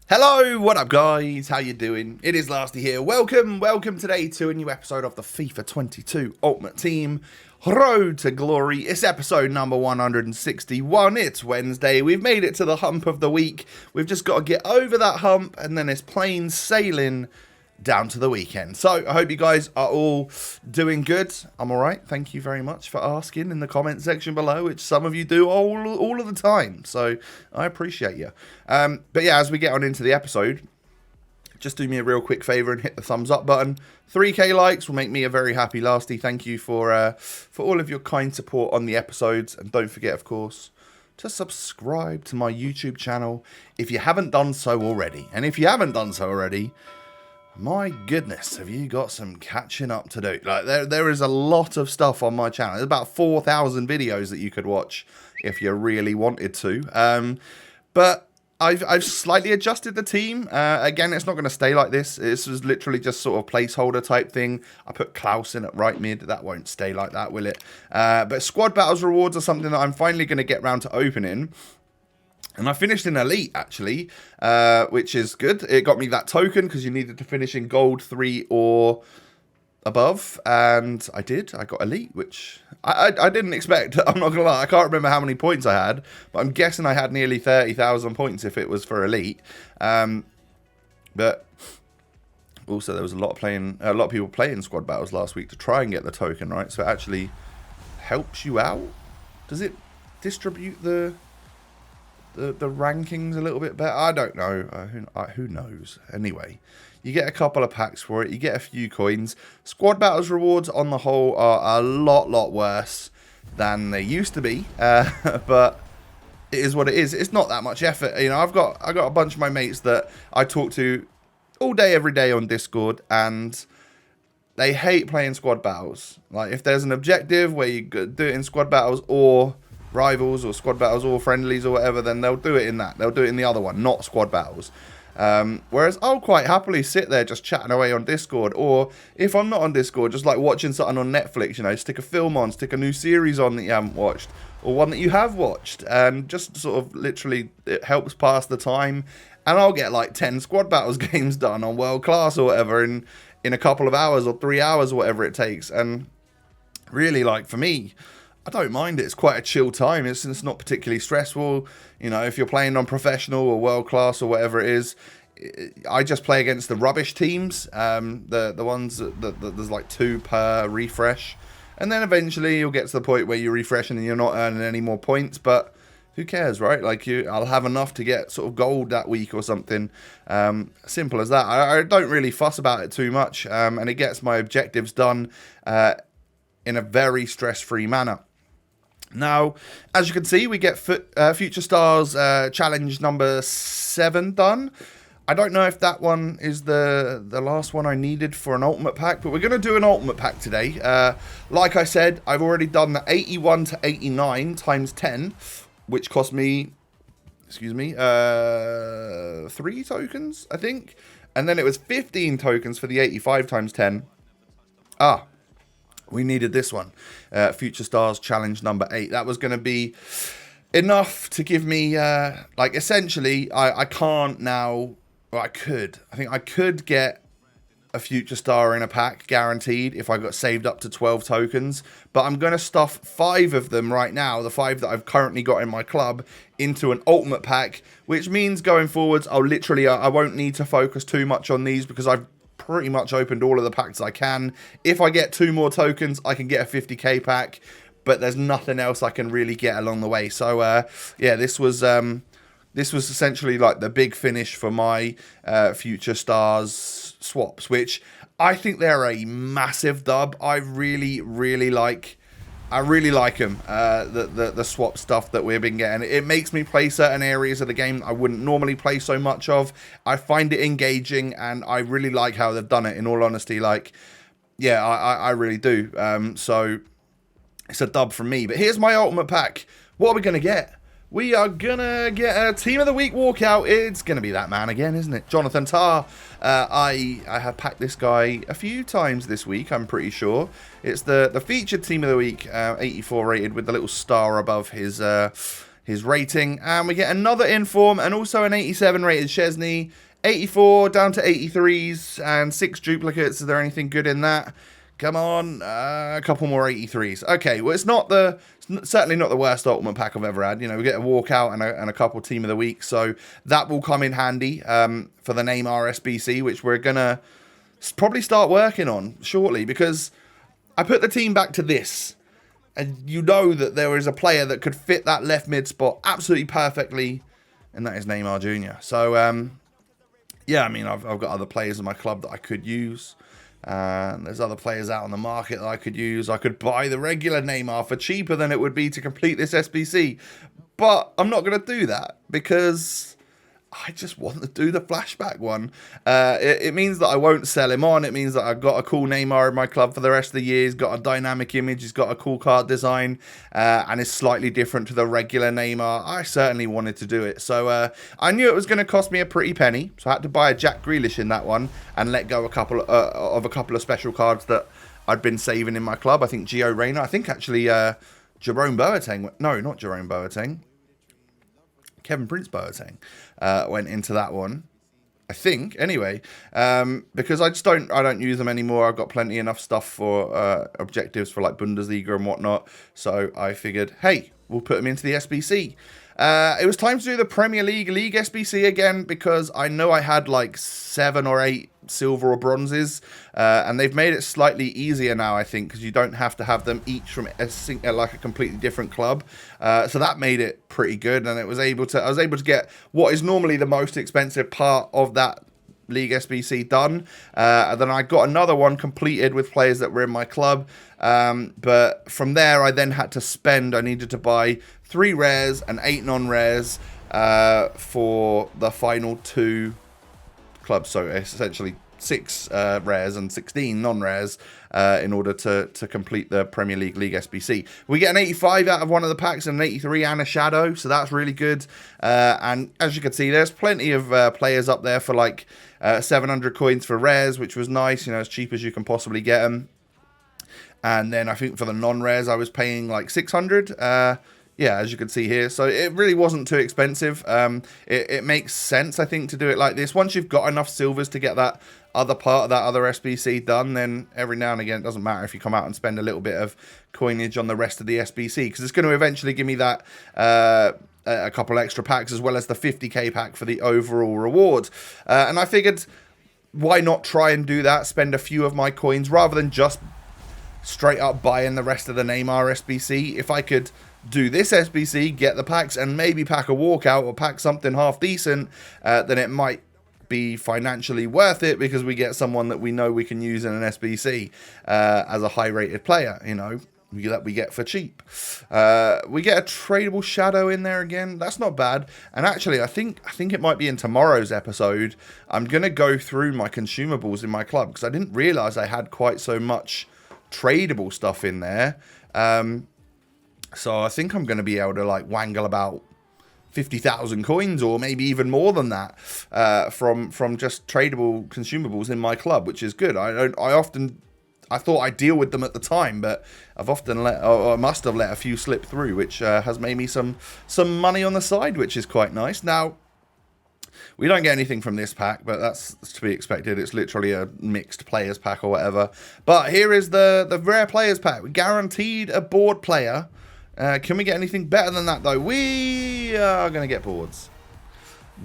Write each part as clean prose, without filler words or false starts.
Hello, what up guys, how you doing? It is Lasty here, welcome today to a new episode of the FIFA 22 Ultimate Team Road to Glory. It's episode number 161, it's Wednesday, we've made it to the hump of the week, we've just got to get over that hump and then it's plain sailing down to the weekend. So I hope you guys are all doing good. I'm alright, thank you very much for asking in the comment section below, which some of you do all of the time, so I appreciate you. But yeah, as we get on into the episode, just do me a real quick favour and hit the thumbs up button. 3k likes will make me a very happy Lasty. Thank you for all of your kind support on the episodes, and don't forget, of course, to subscribe to my YouTube channel if you haven't done so already. And if you haven't done so already, my goodness, have you got some catching up to do? Like there is a lot of stuff on my channel. There's about 4,000 videos that you could watch if you really wanted to. But I've slightly adjusted the team. Again, it's not going to stay like this. This was literally just sort of placeholder type thing. I put Klaus in at right mid. That won't stay like that, will it? But squad battles rewards are something that I'm finally going to get round to opening. And I finished in Elite, actually, which is good. It got me that token because you needed to finish in Gold 3 or above. And I did. I got Elite, which I didn't expect. I'm not going to lie. I can't remember how many points I had. But I'm guessing I had nearly 30,000 points if it was for Elite. But also there was a lot of people playing squad battles last week to try and get the token, right? So it actually helps you out. Does it distribute the rankings a little bit better? I don't know. Who knows? Anyway, you get a couple of packs for it. You get a few coins. Squad battles rewards on the whole are a lot worse than they used to be. But it is what it is. It's not that much effort. You know, I've got a bunch of my mates that I talk to all day, every day on Discord, and they hate playing squad battles. Like, if there's an objective where you do it in squad battles or rivals or squad battles or friendlies or whatever, then they'll do it in that. They'll do it in the other one, not squad battles. Whereas I'll quite happily sit there just chatting away on Discord, or if I'm not on Discord, just like watching something on Netflix, you know, stick a film on, stick a new series on that you haven't watched, or one that you have watched, and just sort of literally it helps pass the time. And I'll get like 10 squad battles games done on world class or whatever in a couple of hours or 3 hours or whatever it takes. And really, like, for me, I don't mind it. It's quite a chill time. It's not particularly stressful. You know, if you're playing on professional or world class or whatever it is, I just play against the rubbish teams. The ones that there's like 2 per refresh. And then eventually you'll get to the point where you're refreshing and you're not earning any more points. But who cares, right? Like, I'll have enough to get sort of gold that week or something. Simple as that. I don't really fuss about it too much. And it gets my objectives done in a very stress-free manner. Now, as you can see, we get Future Stars challenge number 7 done. I don't know if that one is the last one I needed for an ultimate pack, but we're going to do an ultimate pack today. Like I said, I've already done the 81 to 89 times 10, which cost me, 3 tokens, I think. And then it was 15 tokens for the 85 times 10. We needed this one, Future Stars Challenge number 8. That was going to be enough to give me, like, essentially, I can't now, well, I could. I think I could get a Future Star in a pack, guaranteed, if I got saved up to 12 tokens. But I'm going to stuff 5 of them right now, the 5 that I've currently got in my club, into an ultimate pack, which means going forwards, I won't need to focus too much on these because I've pretty much opened all of the packs I can. If I get 2 more tokens, I can get a 50k pack, but there's nothing else I can really get along the way. So yeah, this was essentially like the big finish for my Future Stars swaps, which I think they're a massive dub. I really like them, the swap stuff that we've been getting. It makes me play certain areas of the game I wouldn't normally play so much of. I find it engaging, and I really like how they've done it, in all honesty. Like, yeah, I really do. So it's a dub from me. But here's my ultimate pack. What are we going to get? We are going to get a Team of the Week walkout. It's going to be that man again, isn't it? Jonathan Tah. I have packed this guy a few times this week, I'm pretty sure. It's the featured Team of the Week, 84 rated, with the little star above his his rating. And we get another inform and also an 87 rated Szczesny. 84 down to 83s and 6 duplicates. Is there anything good in that? Come on, a couple more 83s. Okay, well, it's certainly not the worst ultimate pack I've ever had. You know, we get a walkout and a couple team of the week, so that will come in handy for the Neymar SBC, which we're gonna probably start working on shortly, because I put the team back to this, and you know that there is a player that could fit that left mid spot absolutely perfectly, and that is Neymar Jr. So, yeah, I mean, I've got other players in my club that I could use. There's other players out on the market that I could use. I could buy the regular Neymar for cheaper than it would be to complete this SBC. But I'm not going to do that because I just want to do the flashback one. It means that I won't sell him on. It means that I've got a cool Neymar in my club for the rest of the year. He's got a dynamic image. He's got a cool card design. And it's slightly different to the regular Neymar. I certainly wanted to do it. So I knew it was going to cost me a pretty penny. So I had to buy a Jack Grealish in that one and let go of a couple of special cards that I'd been saving in my club. I think Gio Reyna. I think actually Jerome Boateng. No, not Jerome Boateng. Kevin Prince Boateng went into that one, I think. Anyway, because I don't use them anymore. I've got plenty enough stuff for objectives for like Bundesliga and whatnot. So I figured, hey, we'll put them into the SBC. It was time to do the Premier League SBC again, because I know I had like 7 or 8 silver or bronzes, and they've made it slightly easier now, I think, because you don't have to have them each from like a completely different club. So that made it pretty good, and I was able to get what is normally the most expensive part of that League SBC done. And then I got another one completed with players that were in my club. But from there, I then had to spend. I needed to buy 3 rares and 8 non-rares for the final 2 clubs. So essentially 6 rares and 16 non-rares in order to complete the Premier League SBC. We get an 85 out of one of the packs and an 83 and a shadow, so that's really good. And as you can see, there's plenty of players up there for like 700 coins for rares, which was nice, you know, as cheap as you can possibly get them. And then I think for the non-rares, I was paying like 600. Yeah, as you can see here. So it really wasn't too expensive. It makes sense, I think, to do it like this. Once you've got enough silvers to get that other part of that other SBC done, then every now and again, it doesn't matter if you come out and spend a little bit of coinage on the rest of the SBC, because it's going to eventually give me that a couple extra packs, as well as the 50k pack for the overall reward. And I figured, why not try and do that, spend a few of my coins, rather than just straight up buying the rest of the Neymar SBC. If I could do this SBC, get the packs, and maybe pack a walkout or pack something half decent, then it might be financially worth it, because we get someone that we know we can use in an SBC as a high rated player, you know, that we get for cheap. We get a tradable shadow in there again. That's not bad. And actually, I think it might be in tomorrow's episode. I'm gonna go through my consumables in my club, because I didn't realize I had quite so much tradable stuff in there. So I think I'm going to be able to like wangle about 50,000 coins, or maybe even more than that, from just tradable consumables in my club, which is good. I thought I'd deal with them at the time, but I've often I must have let a few slip through, which has made me some money on the side, which is quite nice. Now, we don't get anything from this pack, but that's to be expected. It's literally a mixed players pack or whatever. But here is the rare players pack. We guaranteed a board player. Can we get anything better than that, though? We are going to get boards.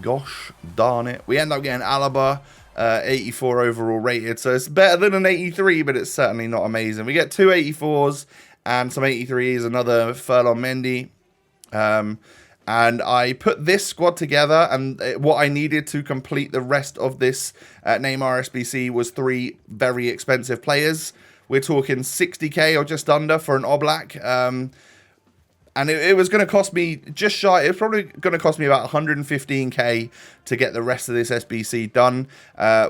Gosh darn it. We end up getting Alaba, 84 overall rated. So it's better than an 83, but it's certainly not amazing. We get 2 84s and some 83s, another Furlong Mendy. And I put this squad together, and what I needed to complete the rest of this Neymar SBC was 3 very expensive players. We're talking 60k or just under for an Oblak. And it was going to cost me just shy. It was probably going to cost me about 115k to get the rest of this SBC done,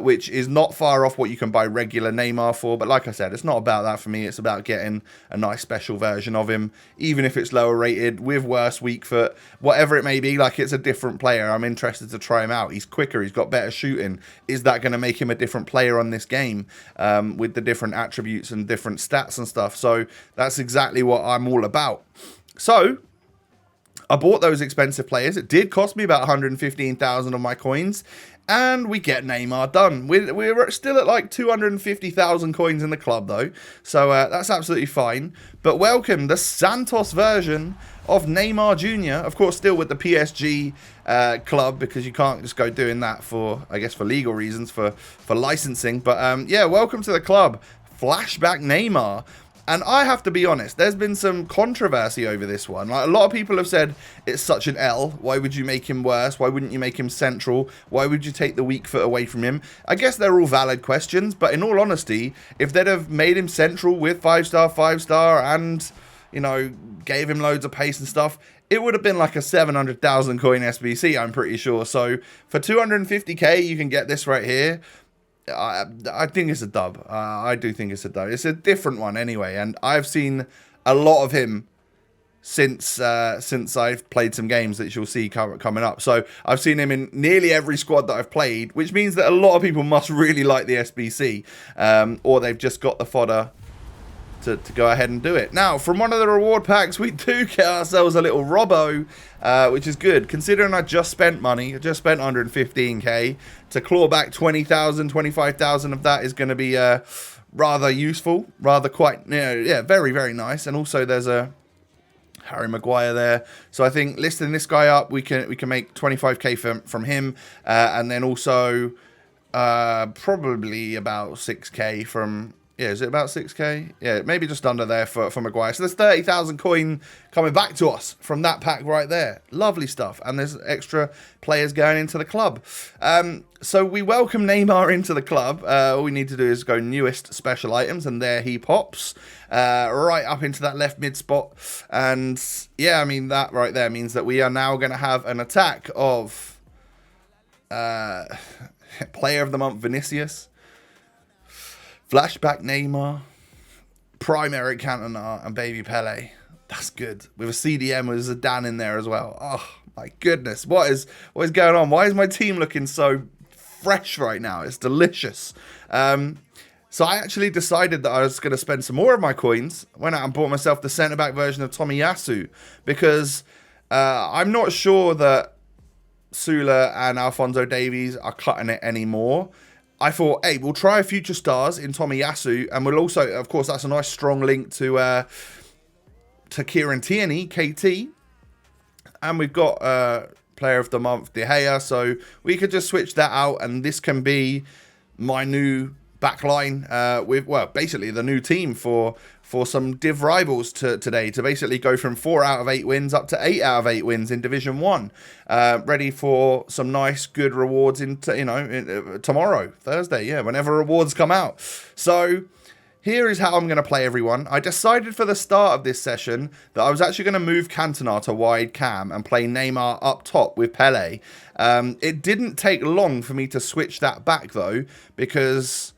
which is not far off what you can buy regular Neymar for. But like I said, it's not about that for me. It's about getting a nice special version of him, even if it's lower rated, with worse weak foot, whatever it may be. Like, it's a different player. I'm interested to try him out. He's quicker. He's got better shooting. Is that going to make him a different player on this game, with the different attributes and different stats and stuff? So that's exactly what I'm all about. So, I bought those expensive players. It did cost me about 115,000 of my coins. And we get Neymar done. We're still at like 250,000 coins in the club, though. So that's absolutely fine. But welcome, the Santos version of Neymar Jr. Of course, still with the PSG club, because you can't just go doing that for, I guess, for legal reasons, for licensing. But yeah, welcome to the club, Flashback Neymar. And I have to be honest, there's been some controversy over this one. Like, a lot of people have said it's such an L. Why would you make him worse? Why wouldn't you make him central? Why would you take the weak foot away from him? I guess they're all valid questions, but in all honesty, if they'd have made him central with 5-star, and, you know, gave him loads of pace and stuff, it would have been like a 700,000 coin SBC, I'm pretty sure. So for 250k, you can get this right here. I think it's a dub. I do think it's a dub. It's a different one anyway, and I've seen a lot of him since I've played some games that you'll see coming up. So I've seen him in nearly every squad that I've played, which means that a lot of people must really like the SBC, or they've just got the fodder to go ahead and do it. Now, from one of the reward packs, we do get ourselves a little Robbo, which is good. Considering I just spent money, I just spent 115k, to claw back 20,000, 25,000 of that is going to be rather useful, rather quite, you know, yeah, very, very nice. And also there's a Harry Maguire there. So I think listing this guy up, we can make 25k from him, and then also probably about 6k from... Yeah, is it about 6k? Yeah, maybe just under there for Maguire. So there's 30,000 coin coming back to us from that pack right there. Lovely stuff. And there's extra players going into the club. So we welcome Neymar into the club. All we need to do is go newest special items, and there he pops. Right up into that left mid spot. And yeah, I mean, that right there means that we are now going to have an attack of Player of the Month Vinicius, Flashback Neymar, Prime Eric Cantona, and Baby Pele. That's good. With a CDM with Zidane in there as well. Oh, my goodness. What is going on? Why is my team looking so fresh right now? It's delicious. So I actually decided that I was going to spend some more of my coins. Went out and bought myself the centre-back version of Tomiyasu, because I'm not sure that Sula and Alphonso Davies are cutting it anymore. I thought, hey, we'll try a future stars in Tomiyasu, and we'll also, of course, that's a nice strong link to Kieran Tierney, KT, and we've got Player of the Month, De Gea, so we could just switch that out, and this can be my new backline with, well, basically the new team for some div rivals today, to basically go from 4 out of 8 wins up to 8 out of 8 wins in Division 1. Ready for some nice, good rewards tomorrow, Thursday, yeah, whenever rewards come out. So here is how I'm going to play everyone. I decided for the start of this session that I was actually going to move Cantona to wide cam and play Neymar up top with Pele. It didn't take long for me to switch that back, though, because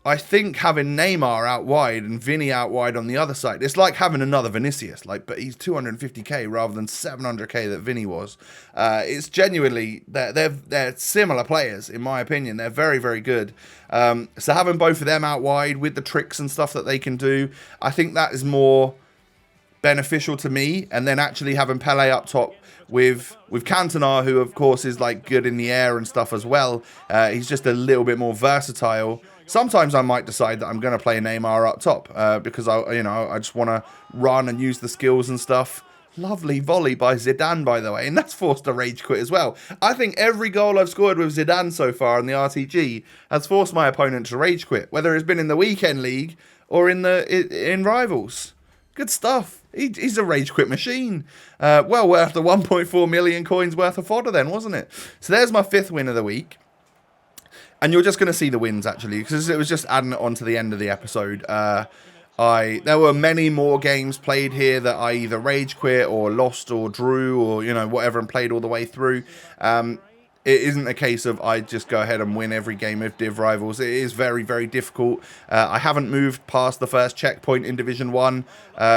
I think having Neymar out wide and Vinny out wide on the other side, it's like having another Vinicius, but he's 250k rather than 700k that Vinny was. It's genuinely, they're similar players, in my opinion. They're very, very good. So having both of them out wide with the tricks and stuff that they can do, I think that is more beneficial to me. And then actually having Pele up top with Cantona, who of course is like good in the air and stuff as well. He's just a little bit more versatile. Sometimes I might decide that I'm going to play Neymar up top because I just want to run and use the skills and stuff. Lovely volley by Zidane, by the way, and that's forced a rage quit as well. I think every goal I've scored with Zidane so far in the RTG has forced my opponent to rage quit, whether it's been in the weekend league or in rivals. Good stuff. He's a rage quit machine. Well worth the 1.4 million coins worth of fodder then, wasn't it? So there's my 5th win of the week. And you're just going to see the wins, actually, because it was just adding it on to the end of the episode. There were many more games played here that I either rage quit or lost or drew or, whatever, and played all the way through. It isn't a case of I just go ahead and win every game of Div Rivals. It is very, very difficult. I haven't moved past the first checkpoint in Division 1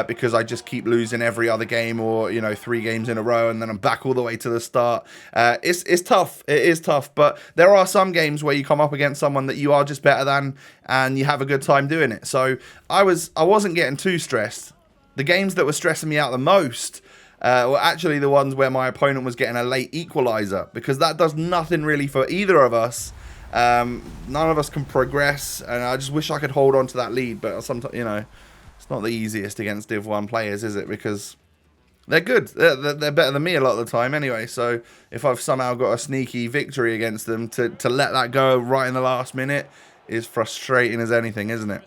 because I just keep losing every other game or, 3 games in a row, and then I'm back all the way to the start. It's tough. It is tough. But there are some games where you come up against someone that you are just better than and you have a good time doing it. So I wasn't getting too stressed. The games that were stressing me out the most were actually the ones where my opponent was getting a late equalizer, because that does nothing really for either of us. None of us can progress, and I just wish I could hold on to that lead, but sometimes, you know, it's not the easiest against Div 1 players, is it? Because they're good. They're better than me a lot of the time anyway, so if I've somehow got a sneaky victory against them, to let that go right in the last minute is frustrating as anything, isn't it?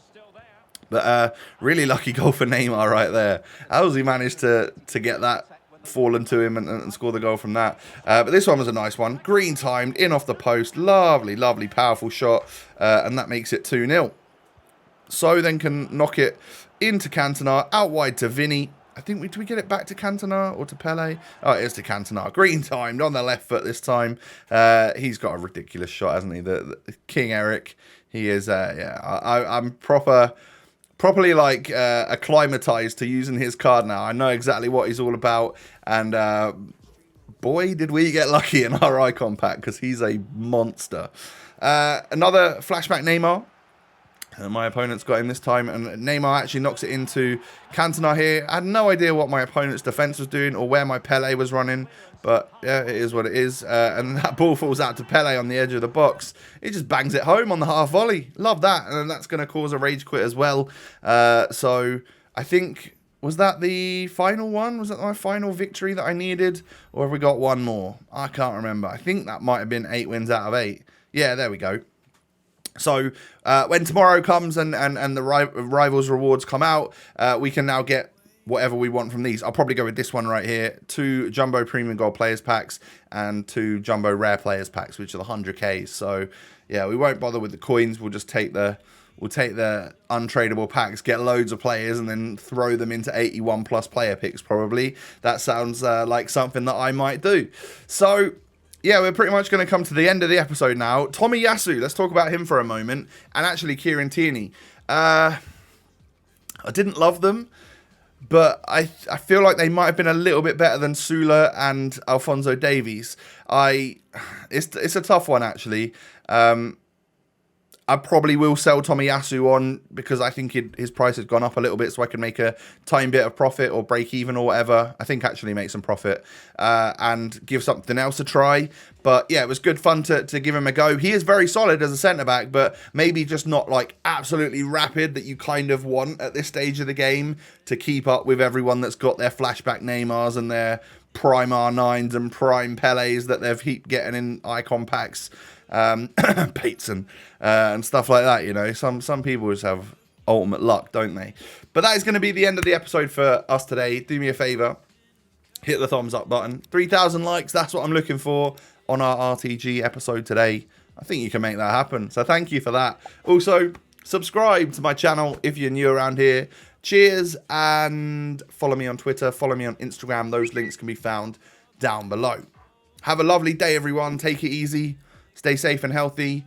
But really lucky goal for Neymar right there. How has he managed to get that fallen to him and score the goal from that? But this one was a nice one. Green timed, in off the post. Lovely, lovely, powerful shot. And that makes it 2-0. So then can knock it into Cantona, out wide to Vinny. I think, did we get it back to Cantona or to Pele? Oh, it is to Cantona. Green timed on the left foot this time. He's got a ridiculous shot, hasn't he? The King Eric. He is, yeah, I'm properly like acclimatized to using his card now. I know exactly what he's all about. And boy, did we get lucky in our icon pack, because he's a monster. Another flashback Neymar. My opponent's got him this time, and Neymar actually knocks it into Cantona here. I had no idea what my opponent's defense was doing or where my Pele was running, but yeah, it is what it is. And that ball falls out to Pele on the edge of the box. He just bangs it home on the half volley. Love that, and that's going to cause a rage quit as well. So I think, was that the final one? Was that my final victory that I needed? Or have we got one more? I can't remember. I think that might have been 8 wins out of 8. Yeah, there we go. So when tomorrow comes and the Rivals rewards come out, we can now get whatever we want from these. I'll probably go with this one right here. 2 Jumbo Premium Gold Players Packs and 2 Jumbo Rare Players Packs, which are the 100Ks. So yeah, we won't bother with the coins. We'll just take the untradeable packs, get loads of players, and then throw them into 81 plus player picks probably. That sounds like something that I might do. So yeah, we're pretty much going to come to the end of the episode now. Tomiyasu, let's talk about him for a moment. And actually Kieran Tierney. I didn't love them, but I feel like they might have been a little bit better than Sula and Alphonso Davies. It's a tough one, actually. I probably will sell Tomiyasu on, because I think his price has gone up a little bit, so I can make a tiny bit of profit or break even or whatever. I think actually make some profit and give something else a try. But yeah, it was good fun to give him a go. He is very solid as a centre-back, but maybe just not like absolutely rapid that you kind of want at this stage of the game to keep up with everyone that's got their flashback Neymars and their prime R9s and prime Peles that they've heaped getting in icon packs. Payton and stuff like that, you know. Some people just have ultimate luck, don't they? But that is going to be the end of the episode for us today. Do me a favor, hit the thumbs up button. 3,000 likes, that's what I'm looking for on our RTG episode today. I think you can make that happen, so thank you for that. Also, subscribe to my channel if you're new around here. Cheers, and follow me on Twitter, follow me on Instagram. Those links can be found down below. Have a lovely day, everyone. Take it easy. Stay safe and healthy.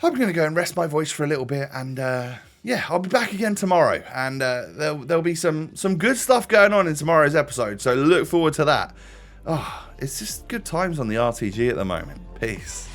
I'm going to go and rest my voice for a little bit. And yeah, I'll be back again tomorrow. And there'll be some good stuff going on in tomorrow's episode. So look forward to that. Oh, it's just good times on the RTG at the moment. Peace.